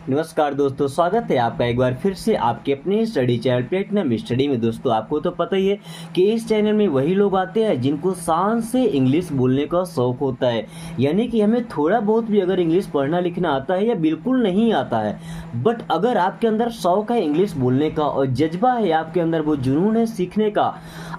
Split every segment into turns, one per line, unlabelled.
नमस्कार दोस्तों, स्वागत है आपका एक बार फिर से आपके अपने स्टडी चैनल प्लेटिनम स्टडी में। दोस्तों आपको तो पता ही है कि इस चैनल में वही लोग आते हैं जिनको शान से इंग्लिश बोलने का शौक होता है, यानी कि हमें थोड़ा बहुत भी अगर इंग्लिश पढ़ना लिखना आता है या बिल्कुल नहीं आता है, बट अगर आपके अंदर शौक है इंग्लिश बोलने का और जज्बा है आपके अंदर, वो जुनून है सीखने का,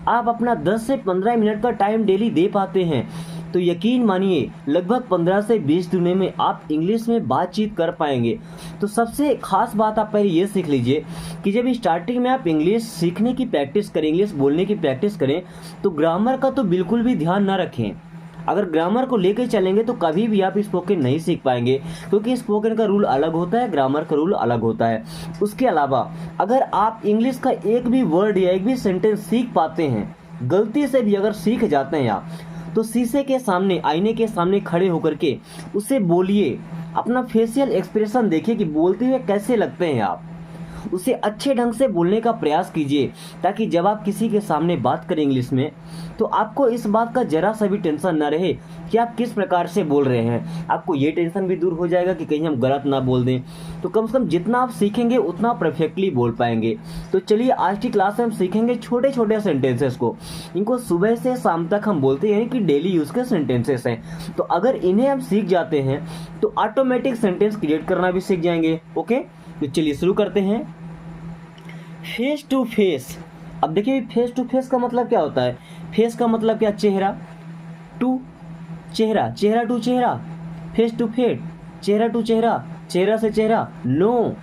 आप अपना 10 से 15 मिनट का टाइम डेली दे पाते हैं तो यकीन मानिए लगभग 15 से 20 दिनों में आप इंग्लिश में बातचीत कर पाएंगे। तो सबसे खास बात आप पहले ये सीख लीजिए कि जब स्टार्टिंग में आप इंग्लिश सीखने की प्रैक्टिस करें, इंग्लिश बोलने की प्रैक्टिस करें, तो ग्रामर का तो बिल्कुल भी ध्यान ना रखें। अगर ग्रामर को लेकर चलेंगे तो कभी भी आप स्पोकन नहीं सीख पाएंगे, क्योंकि स्पोकन का रूल अलग होता है, ग्रामर का रूल अलग होता है। उसके अलावा अगर आप इंग्लिश का एक भी वर्ड या एक भी सेंटेंस सीख पाते हैं, गलती से भी अगर सीख जाते हैं आप, तो शीशे के सामने, आईने के सामने खड़े होकर के उसे बोलिए, अपना फेशियल एक्सप्रेशन देखिए कि बोलते हुए कैसे लगते हैं आप, उसे अच्छे ढंग से बोलने का प्रयास कीजिए, ताकि जब आप किसी के सामने बात करें इंग्लिश में तो आपको इस बात का जरा सा भी टेंशन ना रहे कि आप किस प्रकार से बोल रहे हैं। आपको ये टेंशन भी दूर हो जाएगा कि कहीं हम गलत ना बोल दें। तो कम से कम जितना आप सीखेंगे उतना परफेक्टली बोल पाएंगे। तो चलिए आज की क्लास में हम सीखेंगे छोटे छोटे सेंटेंसेस को। इनको सुबह से शाम तक हम बोलते हैं, यानी कि डेली यूज़ के सेंटेंसेस हैं। तो अगर इन्हें हम सीख जाते हैं तो ऑटोमेटिक सेंटेंस क्रिएट करना भी सीख जाएंगे। ओके, तो चलिए शुरू करते हैं। Face to face. अब देखिए फेस टू फेस का मतलब क्या होता है। फेस का मतलब क्या, चेहरा टू चेहरा, चेहरा टू चेहरा, फेस टू फेस, चेहरा टू चेहरा, चेहरा से चेहरा। No,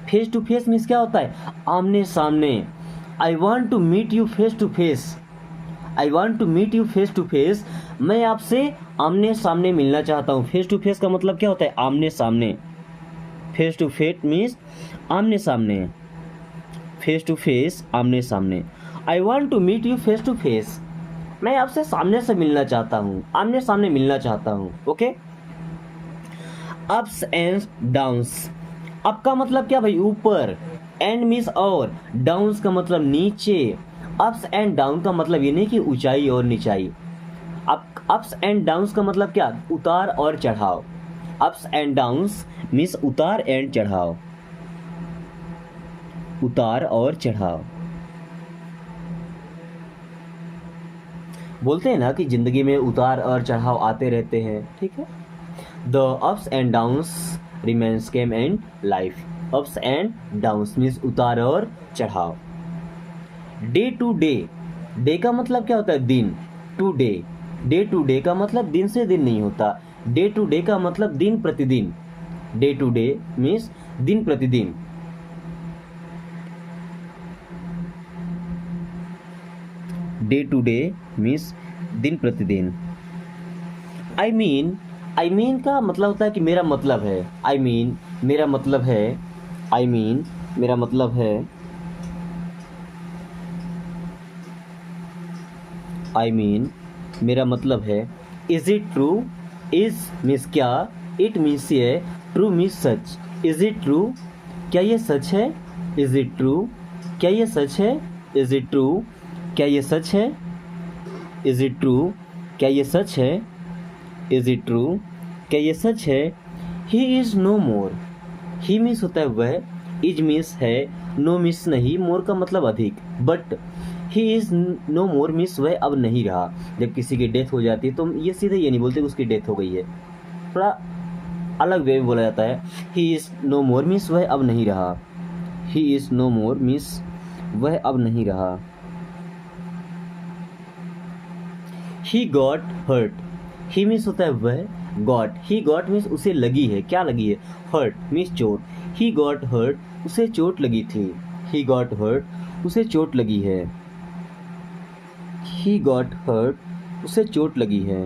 face to face means क्या होता है, आमने सामने। I want to meet you face to face, I want to meet you face to face. मैं आपसे आमने सामने मिलना चाहता हूँ। फेस टू फेस का मतलब क्या होता है, आमने सामने। फेस टू फेस मीन्स आमने सामने, फेस टू फेस आमने सामने। I want to meet you face to face, मैं आपसे सामने से मिलना चाहता हूँ, आमने सामने मिलना चाहता हूँ। Okay. Ups and downs. Up का मतलब क्या भाई, ऊपर, एंड मीन्स और, डाउन्स का मतलब नीचे। अप्स एंड डाउन का मतलब ये नहीं कि ऊंचाई और निचाई। अप्स एंड डाउन्स का मतलब क्या, उतार और चढ़ाव। अप्स एंड डाउन्स मीन्स उतार एंड चढ़ाव, उतार और चढ़ाव। बोलते हैं ना कि जिंदगी में उतार और चढ़ाव आते रहते हैं, ठीक है। The ups and downs remains came and life. Ups and downs means उतार और चढ़ाव। Day to day. डे का मतलब क्या होता है, दिन। To day, day to day का मतलब दिन से दिन नहीं होता। डे टू डे का मतलब दिन प्रतिदिन। डे टू डे मीन्स दिन प्रतिदिन। डे टू डे मीन्स दिन प्रतिदिन। आई मीन का मतलब होता है कि मेरा मतलब है। आई मीन मेरा मतलब है, आई मीन मेरा मतलब है, आई मीन मेरा मतलब है। Is it true. Is means क्या, इट मीन्स ये, true means such. Is it true, क्या ये सच है। इज इट ट्रू, क्या ये सच है। इज इट ट्रू, क्या ये सच है। इज इट ट्रू, क्या ये सच है। इज इट ट्रू, क्या ये सच है। He is no more. He means होता है वह, इज मीन्स है, नो मीन्स नहीं, मोर का मतलब अधिक। But he is no more means वह अब नहीं रहा। जब किसी की डेथ हो जाती है तो ये सीधे ये नहीं बोलते कि उसकी डेथ हो गई है, थोड़ा अलग वे में बोला जाता है। He is no more means वह अब नहीं रहा। He is no more means वह अब नहीं रहा। He got hurt. He means होता है वह, गॉट, ही गॉट मीन्स उसे लगी है, क्या लगी है, हर्ट मीन्स चोट। ही गॉट हर्ट, उसे चोट लगी थी। ही गॉट हर्ट, उसे चोट लगी है। ही गॉट हर्ट, उसे चोट लगी है।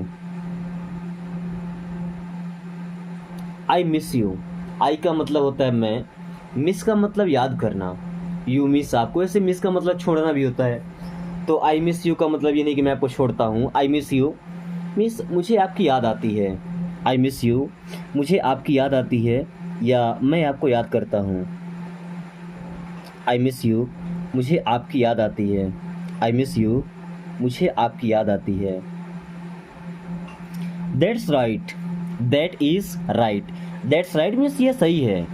I miss you. आई का मतलब होता है मैं, मिस का मतलब याद करना, यू मिस आपको, ऐसे मिस का मतलब छोड़ना भी होता है। तो आई मिस यू का मतलब ये नहीं कि मैं आपको छोड़ता हूँ। आई मिस यू मीन्स मुझे आपकी याद आती है। आई मिस यू, मुझे आपकी याद आती है या मैं आपको याद करता हूँ। आई मिस यू, मुझे आपकी याद आती है। आई मिस यू, मुझे आपकी याद आती है। That's right, that is right. That's right means ये सही है,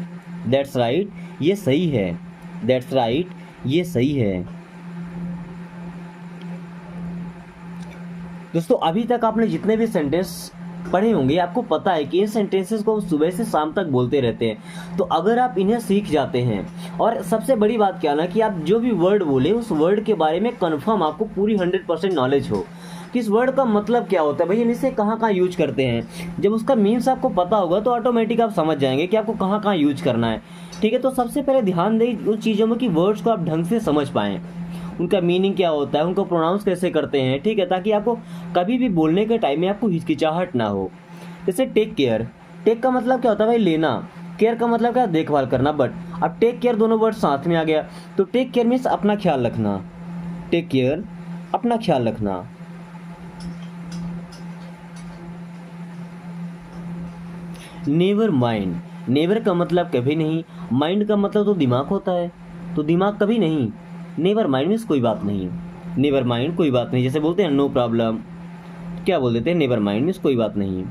दैट्स राइट, ये सही है। दैट्स राइट, ये सही है। दोस्तों अभी तक आपने जितने भी सेंटेंस पढ़े होंगे आपको पता है कि इन सेंटेंसेस को सुबह से शाम तक बोलते रहते हैं। तो अगर आप इन्हें सीख जाते हैं, और सबसे बड़ी बात क्या ना कि आप जो भी वर्ड बोले उस वर्ड के बारे में कंफर्म आपको पूरी 100% नॉलेज हो कि इस वर्ड का मतलब क्या होता है, भैया इसे कहाँ कहाँ यूज करते हैं। जब उसका मीन्स आपको पता होगा तो ऑटोमेटिक आप समझ जाएंगे कि आपको कहाँ कहाँ यूज करना है। ठीक है, तो सबसे पहले ध्यान दें उन चीज़ों में कि वर्ड्स को आप ढंग से समझ पाएँ, उनका मीनिंग क्या होता है, उनको प्रोनाउंस कैसे करते हैं। ठीक है, ताकि आपको कभी भी बोलने के टाइम में आपको हिचकिचाहट ना हो। जैसे टेक केयर, टेक का मतलब क्या होता है भाई लेना, केयर का मतलब क्या देखभाल करना। बट अब टेक केयर दोनों वर्ड साथ में आ गया, तो टेक केयर मीन्स अपना ख्याल रखना। टेक केयर, अपना ख्याल रखना। नेवर माइंड, नेवर का मतलब कभी नहीं, माइंड का मतलब तो दिमाग होता है, तो दिमाग कभी नहीं। नेवर माइंड मीन्स कोई बात नहीं। नेवर माइंड कोई बात नहीं, जैसे बोलते हैं नो प्रॉब्लम, क्या बोल देते हैं नेवर माइंड मीन्स कोई बात नहीं।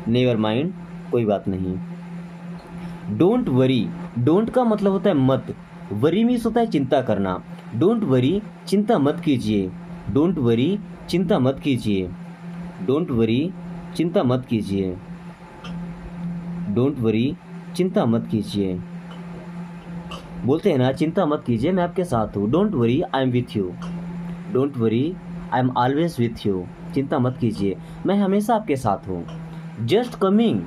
नेवर माइंड कोई बात नहीं। डोंट वरी, डोंट का मतलब होता है मत, वरी मीन्स होता है चिंता करना। डोंट वरी, चिंता मत कीजिए। डोंट वरी, चिंता मत कीजिए। डोंट वरी, चिंता मत कीजिए। डोंट वरी, चिंता मत कीजिए। बोलते हैं ना चिंता मत कीजिए मैं आपके साथ हूँ। Don't worry I am with you. Don't worry I am always with you. चिंता मत कीजिए मैं हमेशा आपके साथ हूँ। जस्ट कमिंग,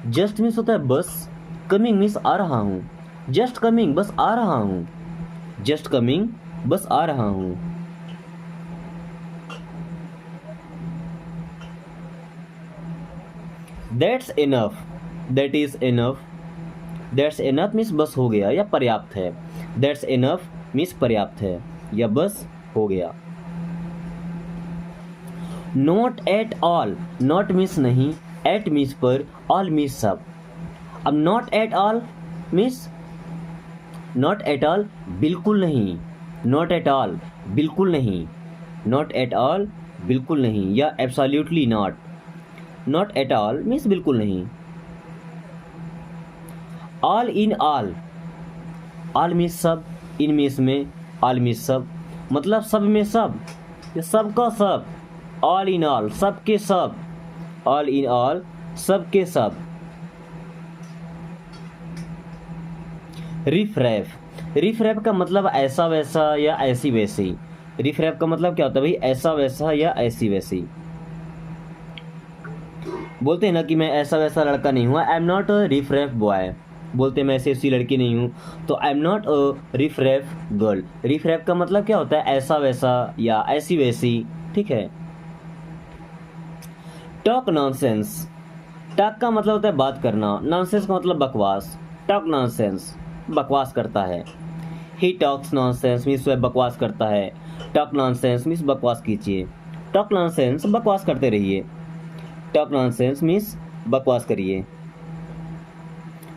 जस्ट मीन्स होता है बस, कमिंग मीन्स आ रहा हूँ। जस्ट कमिंग, बस आ रहा हूँ। जस्ट कमिंग, बस आ रहा हूँ। That's enough, that is enough. That's enough means बस हो गया या पर्याप्त है। दैट्स इनफ मीन्स पर्याप्त है या बस हो गया। Not at all, not means नहीं, एट मीन्स पर, ऑल मीन्स सब। अब not at all means not at all बिल्कुल नहीं, नॉट एट ऑल बिल्कुल नहीं, नॉट एट ऑल बिल्कुल नहीं या absolutely not. Not at all means बिल्कुल नहीं। All in all, all means सब, इन मीन्स में, ऑल मीन्स सब, मतलब सब में सब, ये सब का सब। ऑल इन ऑल, सब के सब। ऑल इन ऑल, सब के सब। रिफ रैफ, रिफ रैफ का मतलब ऐसा वैसा या ऐसी वैसी। रिफ रैफ का मतलब क्या होता है भाई ऐसा वैसा या ऐसी वैसी। बोलते हैं ना कि मैं ऐसा वैसा लड़का नहीं हूँ, I am not a riff raff boy. बोलते हैं मैं ऐसी ऐसी लड़की नहीं हूँ, तो I am not a riff raff girl. Riff raff का मतलब क्या होता है ऐसा वैसा या ऐसी वैसी। ठीक है। टॉक नॉनसेंस, टॉक का मतलब होता है बात करना, नॉनसेंस का मतलब बकवास। टॉक नॉनसेंस, बकवास करता है। ही टॉक्स नॉनसेंस मीन्स वह बकवास करता है। टॉक नॉनसेंस मीन्स बकवास कीजिए। टॉक नॉनसेंस, बकवास करते रहिए। टॉक नॉनसेंस मीन्स बकवास करिए।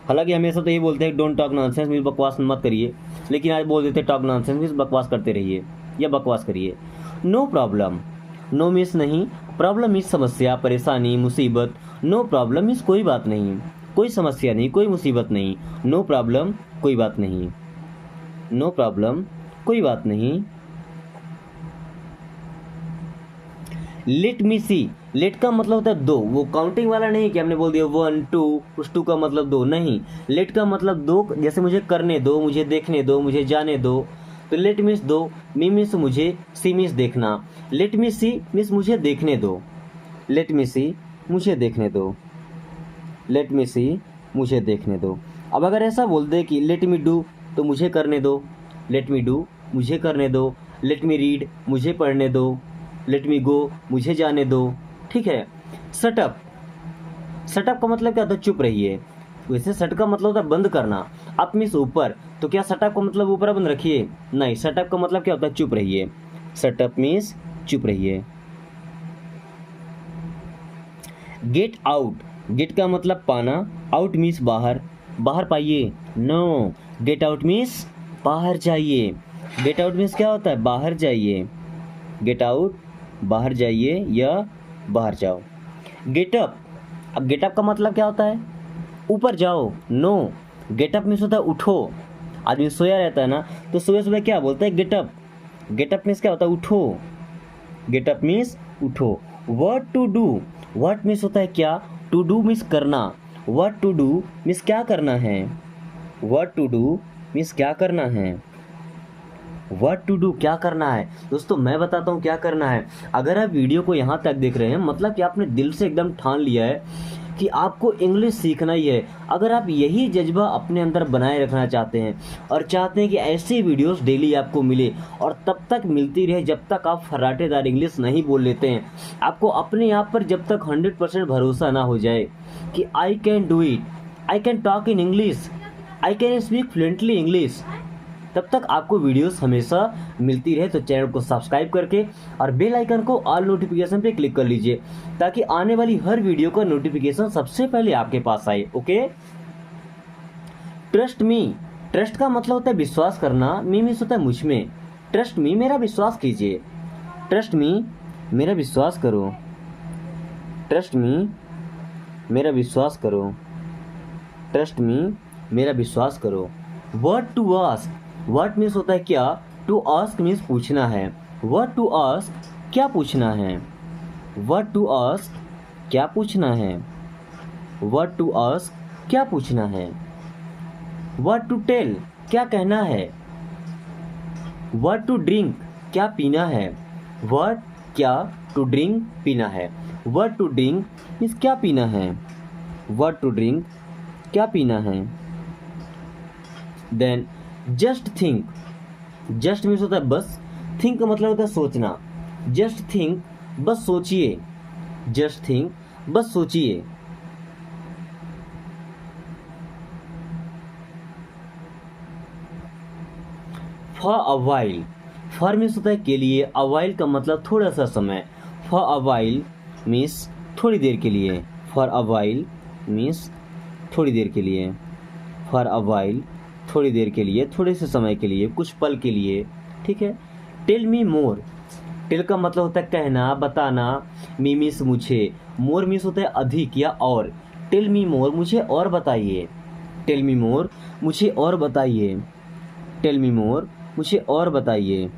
हालांकि हमेशा तो ये बोलते हैं डोंट टॉक नॉनसेंस मीन्स बकवास मत करिए, लेकिन आज बोल देते टॉक नॉनसेंस मीन्स बकवास करते रहिए या बकवास करिए। नो प्रॉब्लम, नो मीन्स नहीं, प्रॉब्लम मीन्स समस्या, परेशानी, मुसीबत। नो प्रॉब्लम मीन्स कोई बात नहीं, कोई समस्या नहीं, कोई मुसीबत नहीं। नो प्रॉब्लम, कोई बात नहीं। नो प्रॉब्लम, कोई बात नहीं। लेट मी सी, लेट का मतलब होता है दो, वो काउंटिंग वाला नहीं कि हमने बोल दिया 1 2, उस 2 का मतलब दो नहीं। लेट का मतलब दो, जैसे मुझे करने दो, मुझे देखने दो, मुझे जाने दो। तो लेट मीन्स दो, मी मीन्स मुझे, सी मीन्स देखना। लेट मी सी मीन्स मुझे देखने दो। लेट मी सी, मुझे देखने दो। लेट मी सी, मुझे देखने दो। अब अगर ऐसा बोल दे कि लेट मी डू, तो मुझे करने दो। लेट मी डू, मुझे करने दो। लेट मी रीड, मुझे पढ़ने दो। लेट मी गो, मुझे जाने दो। ठीक है। सटअप, सटअप का मतलब क्या होता है चुप रहिए। वैसे सट का मतलब होता है बंद करना। अप मीन्स ऊपर, तो क्या सटअप का मतलब ऊपर बंद रखिए? नहीं, सटअप का मतलब क्या होता है चुप रहिए। सटअप मीन्स चुप रहिए। गेट आउट, गेट का मतलब पाना, आउट मीन्स बाहर, बाहर पाइए। नो, गेट आउट मीन्स बाहर जाइए। गेट आउट मीन्स क्या होता है बाहर जाइए। गेट आउट, बाहर जाइए या बाहर जाओ। गेट अप, अब गेट अप का मतलब क्या होता है ऊपर जाओ। नो, गेट अप मीन्स होता है उठो। आदमी सोया रहता है ना, तो सुबह सुबह क्या बोलता है, get up. Get up means क्या होता है, उठो। गेट अप मीन्स उठो। What to do, what means होता है क्या, टू डू मीन्स करना। व्हाट टू डू मीन्स क्या करना है। व्हाट टू डू मीन्स क्या करना है। व्हाट टू डू क्या करना है। दोस्तों मैं बताता हूँ क्या करना है। अगर आप वीडियो को यहाँ तक देख रहे हैं, मतलब कि आपने दिल से एकदम ठान लिया है कि आपको इंग्लिश सीखना ही है। अगर आप यही जज्बा अपने अंदर बनाए रखना चाहते हैं और चाहते हैं कि ऐसी वीडियोस डेली आपको मिले और तब तक मिलती रहे जब तक आप फर्राटेदार इंग्लिश नहीं बोल लेते हैं, आपको अपने आप पर जब तक 100% भरोसा ना हो जाए कि I can do it, I can talk in English, I can speak fluently English, तब तक आपको वीडियोस हमेशा मिलती रहे। तो चैनल को सब्सक्राइब करके और बेल आइकन को ऑल नोटिफिकेशन पे क्लिक कर लीजिए, ताकि आने वाली हर वीडियो का नोटिफिकेशन सबसे पहले आपके पास आए। ओके। ट्रस्ट मी, ट्रस्ट का मतलब होता है विश्वास करना। मी मीन्स होता है मुझ में। ट्रस्ट मी, मेरा विश्वास कीजिए। ट्रस्ट मी, मेरा विश्वास करो। ट्रस्ट मी, मेरा विश्वास करो। ट्रस्ट मी, मेरा विश्वास करो। Word to ask, word means होता है क्या, टू आस्क मीन्स पूछना है। वर्ड टू आस्क, क्या पूछना है। वर्ड टू आस्क, क्या पूछना है। वर्ड टू आस्क, क्या पूछना है। वर्ड टू टेल, क्या कहना है। वर्ड टू ड्रिंक, क्या पीना है। वर्ड क्या, टू ड्रिंक पीना है। वर्ड टू ड्रिंक मीन्स क्या पीना है। वर्ड टू ड्रिंक, क्या पीना है। Then just think, just means होता है बस, थिंक का मतलब होता है सोचना। जस्ट थिंक, बस सोचिए। जस्ट थिंक, बस सोचिए। For a while, for means होता है के लिए, अ वाइल का मतलब थोड़ा सा समय। फॉर अ वाइल मीन्स थोड़ी देर के लिए। फॉर अ वाइल मीन्स थोड़ी देर के लिए। फॉर अ वाइल, थोड़ी देर के लिए, थोड़े से समय के लिए, कुछ पल के लिए। ठीक है। टेल मी मोर, टेल का मतलब होता है कहना, बताना। मी मीन्स मुझे, मोर मीन्स होता है अधिक या और। टेल मी मोर, मुझे और बताइए। टेल मी मोर, मुझे और बताइए। टेल मी मोर, मुझे और बताइए।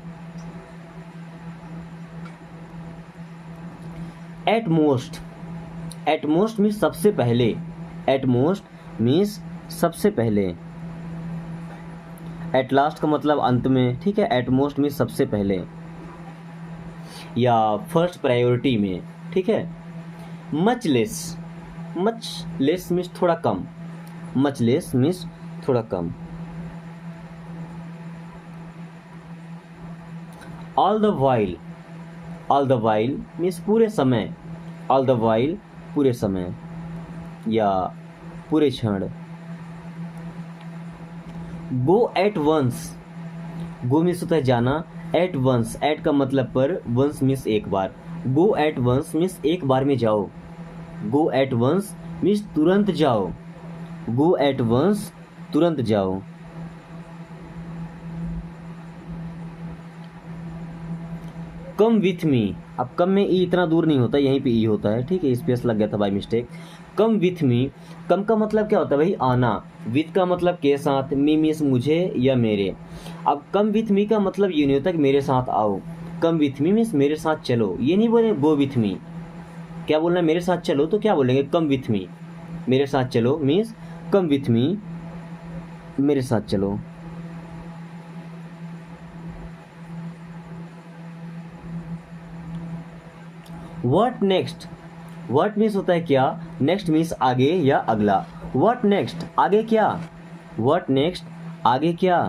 At most, at most means सबसे पहले। एट मोस्ट मीन्स सबसे पहले। एट लास्ट का मतलब अंत में। ठीक है। एट मोस्ट मीन्स सबसे पहले या फर्स्ट प्रायोरिटी में। ठीक है। Much less, much less means थोड़ा कम। मच लेस मीन्स थोड़ा कम। All the while, all the while means पूरे समय। ऑल द वाइल, पूरे समय या पूरे क्षण। Go at once, go means होता है जाना। एट वंस, एट का मतलब पर, वंस मीन्स एक बार। गो एट वंस मीन्स एक बार में जाओ। गो एट वंस मीन्स तुरंत जाओ। गो एट वंस, तुरंत जाओ। कम विथ मी, अब कम में ई इतना दूर नहीं होता, यहीं पे ई होता है। ठीक है। स्पेस लग गया था by mistake. Come with me, come का मतलब क्या होता है भाई, आना। विथ का मतलब के साथ, मी मीन्स मुझे या मेरे। अब कम विथ मी का मतलब ये नहीं होता कि मेरे साथ आओ। कम विथ मी मीन्स मेरे साथ चलो, ये नहीं बोले गो विथ मी। क्या बोलना है, मेरे साथ चलो, तो क्या बोलेंगे, कम विथ मी। मेरे साथ चलो मीन्स कम विथ मी, मेरे साथ चलो। व्हाट नेक्स्ट, व्हाट मीन्स होता है क्या, नेक्स्ट मीन्स आगे या अगला। व्हाट नेक्स्ट, आगे क्या। व्हाट नेक्स्ट, आगे क्या।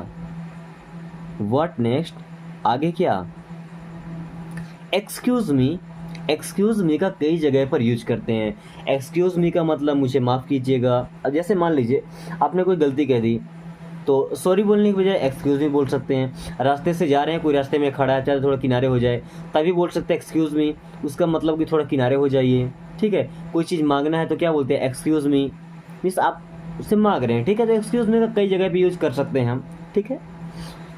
व्हाट नेक्स्ट, आगे क्या। एक्सक्यूज मी, एक्सक्यूज मी का कई जगह पर यूज करते हैं। एक्सक्यूज मी का मतलब मुझे माफ़ कीजिएगा। अब जैसे मान लीजिए आपने कोई गलती कह दी, तो सॉरी बोलने की बजाय एक्सक्यूज़ मी बोल सकते हैं। रास्ते से जा रहे हैं, कोई रास्ते में खड़ा है, चाहे थोड़ा किनारे हो जाए, तभी बोल सकते हैं एक्सक्यूज़ मी। उसका मतलब कि थोड़ा किनारे हो जाइए। ठीक है। कोई चीज़ मांगना है तो क्या बोलते हैं, एक्सक्यूज़ मी। मीन्स आप उससे मांग रहे हैं। ठीक है। तो एक्सक्यूज़ मी का कई जगह पे यूज़ कर सकते हैं हम। ठीक है।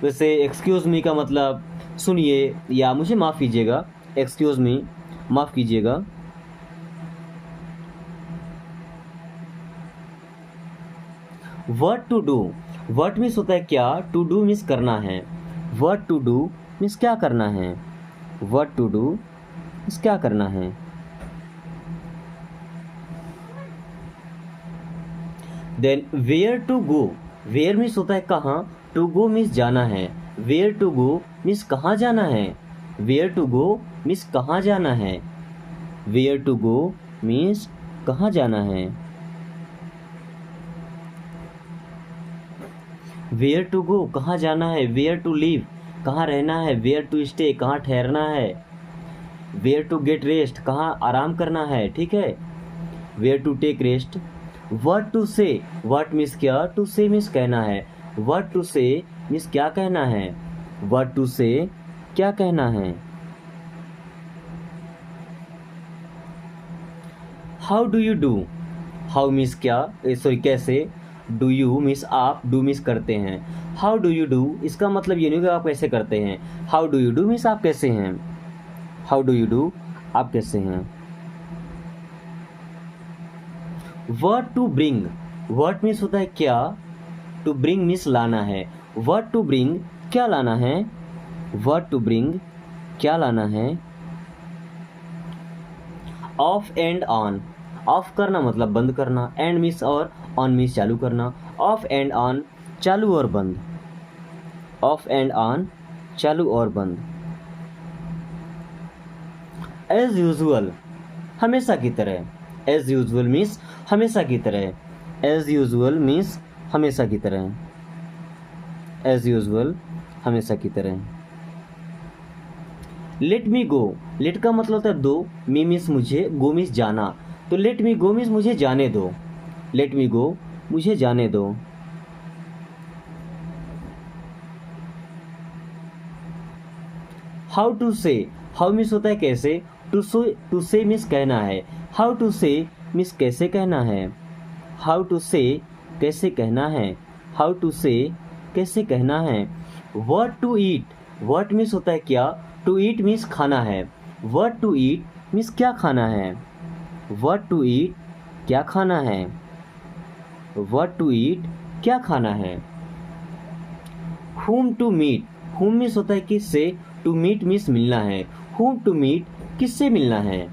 वैसे एक्सक्यूज़ मी का मतलब सुनिए या मुझे माफ़ कीजिएगा। एक्सक्यूज़ मी, माफ़ कीजिएगा। What to do, what means होता है क्या, टू डू मीन्स करना है, व्हाट टू डू मीन्स क्या करना है, व्हाट टू डू मीन्स क्या करना है। Then where to go, where means होता है कहाँ, टू गो मीन्स जाना है, वेयर टू गो मीन्स कहाँ जाना है, वेयर टू गो मीन्स कहाँ जाना है, वेयर टू गो मीन्स कहाँ जाना है। वेयर टू गो कहाँ जाना है, वेयर टू लिव कहाँ रहना है, वेयर टू स्टे कहाँ ठहरना है, वेयर टू गेट रेस्ट कहाँ आराम करना है, ठीक है, where to take rest. What to say, what means क्या, टू से मीन्स कहना है, व्हाट टू से मीन्स क्या कहना है, व्हाट टू से क्या कहना है। How do you do, how means क्या, सॉरी कैसे, डू यू मीन्स आप, डू मीन्स करते हैं, हाउ डू यू डू इसका मतलब ये नहीं कि आप कैसे करते हैं, how do you do means आप कैसे हैं, हाउ डू यू डू आप कैसे हैं। What to bring, what means होता है क्या, टू ब्रिंग मीन्स लाना है, व्हाट टू ब्रिंग क्या लाना है, व्हाट टू ब्रिंग क्या लाना है। ऑफ एंड ऑन, ऑफ करना मतलब बंद करना, एंड मीन्स और ऑन मीन्स चालू करना, ऑफ एंड ऑन चालू और बंद, ऑफ एंड ऑन चालू और बंद। एज यूजुअल हमेशा की तरह, एज यूजुअल मीन्स हमेशा की तरह, एज यूजुअल मीन्स हमेशा की तरह, एज यूजुअल हमेशा की तरह। लेट मी गो, लेट का मतलब होता है दो, मी मीन्स मुझे, गो मीन्स जाना, तो लेट मी गो मीन्स मुझे जाने दो, लेट मी गो मुझे जाने दो। हाउ टू से, हाउ मीन्स होता है कैसे, टू से मीन्स कहना है, हाउ टू से मीन्स कैसे कहना है, हाउ टू से कैसे कहना है, हाउ टू से कैसे कहना है। What to eat, what means होता है क्या, टू ईट मीन्स खाना है, व्हाट टू ईट मीन्स क्या खाना है, व्हाट टू ईट क्या खाना है, व्हाट टू ईट क्या खाना है। whom to meet, whom means होता है किससे, टू मीट मीन्स मिलना है, whom टू मीट किससे मिलना है,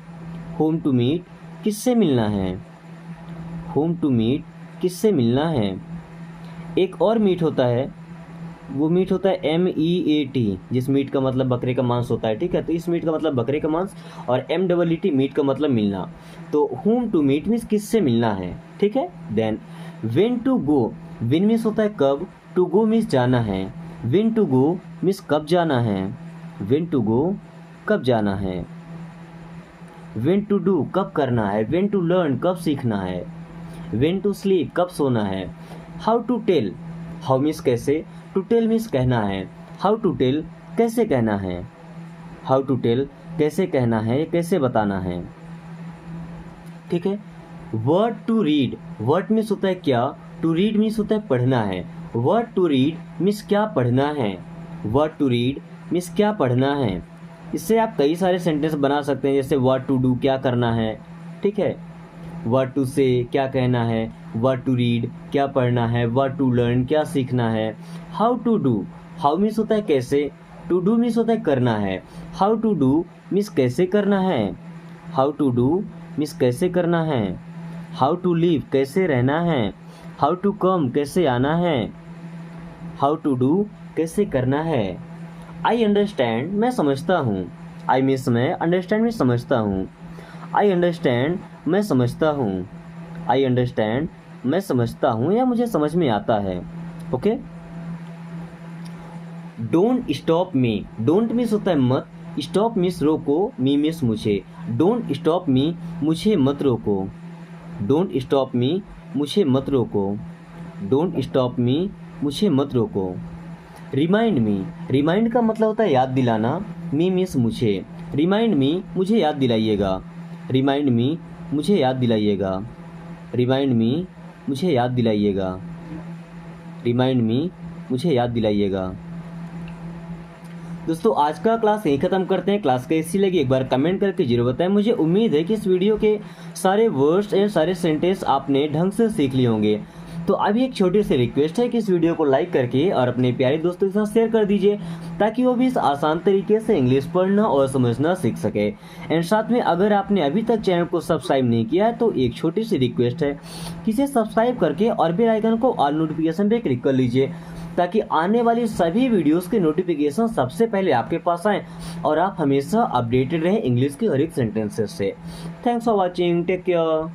whom टू मीट किससे मिलना है, whom टू मीट किससे मिलना है। एक और मीट होता है, वो मीट होता है MEAT, जिस मीट का मतलब बकरे का मांस होता है, ठीक है, तो इस मीट का मतलब बकरे का मांस, और MEET मीट का मतलब मिलना, तो whom टू मीट मीन्स किससे मिलना है, ठीक है। Then when to go, when means होता है कब, टू गो मीन्स जाना है, when टू गो मीन्स कब जाना है, when टू गो कब जाना है। when टू डू कब करना है, when टू लर्न कब सीखना है, when टू स्लीप कब सोना है। How to tell, how means कैसे, टू टेल मीन्स कहना है, हाउ टू टेल कैसे कहना है, हाउ टू टेल कैसे कहना है, कैसे बताना है, ठीक है। Word to read, word means होता है क्या, टू रीड मीन्स होता है पढ़ना है, वर्ड टू रीड मीन्स क्या पढ़ना है, वर्ड टू रीड मीन्स क्या पढ़ना है। इससे आप कई सारे सेंटेंस बना सकते हैं, जैसे व्हाट टू डू क्या करना है, ठीक है, व्हाट टू से क्या कहना है, व्हाट टू रीड क्या पढ़ना है, व्हाट टू लर्न क्या सीखना है। How to do, how means होता है कैसे, टू डू मीन्स होता है करना है, हाउ टू डू मीन्स कैसे करना है, हाउ टू डू मीन्स कैसे करना है। हाउ टू लिव कैसे रहना है, हाउ टू कम कैसे आना है, हाउ टू डू कैसे करना है। आई अंडरस्टैंड मैं समझता हूँ, आई मीन्स मैं, अंडरस्टैंड में समझता हूँ, आई अंडरस्टैंड मैं समझता हूँ, आई अंडरस्टैंड मैं समझता हूँ या मुझे समझ में आता है, okay. Don't stop me, don't means होता है मत, स्टॉप मीन्स रोको, मी मीन्स मुझे, डोंट स्टॉप मी मुझे मत रोको, डोंट स्टॉप मी मुझे मत रोको, डोंट स्टॉप मी मुझे मत रोको। रिमाइंड मी, रिमाइंड का मतलब होता है याद दिलाना, मी मीन्स मुझे, रिमाइंड मी मुझे याद दिलाइएगा, रिमाइंड मी मुझे याद दिलाइएगा, रिमाइंड मी मुझे याद दिलाइएगा, रिमाइंड मी मुझे याद दिलाइएगा। दोस्तों आज का क्लास यहीं ख़त्म करते हैं। क्लास कैसी लगी एक बार कमेंट करके जरूर बताएं। मुझे उम्मीद है कि इस वीडियो के सारे वर्ड्स एंड सारे सेंटेंस आपने ढंग से सीख लिए होंगे। तो अभी एक छोटी सी रिक्वेस्ट है कि इस वीडियो को लाइक करके और अपने प्यारे दोस्तों के साथ शेयर कर दीजिए, ताकि वो भी इस आसान तरीके से इंग्लिश पढ़ना और समझना सीख सके। एंड साथ में अगर आपने अभी तक चैनल को सब्सक्राइब नहीं किया है तो एक छोटी सी रिक्वेस्ट है कि इसे सब्सक्राइब करके और बेल आइकन को ऑल नोटिफिकेशन पे क्लिक कर लीजिए, ताकि आने वाली सभी वीडियोस के नोटिफिकेशन सबसे पहले आपके पास आए और आप हमेशा अपडेटेड रहें इंग्लिश के हर एक सेंटेंसेस से। Thanks for watching, take care.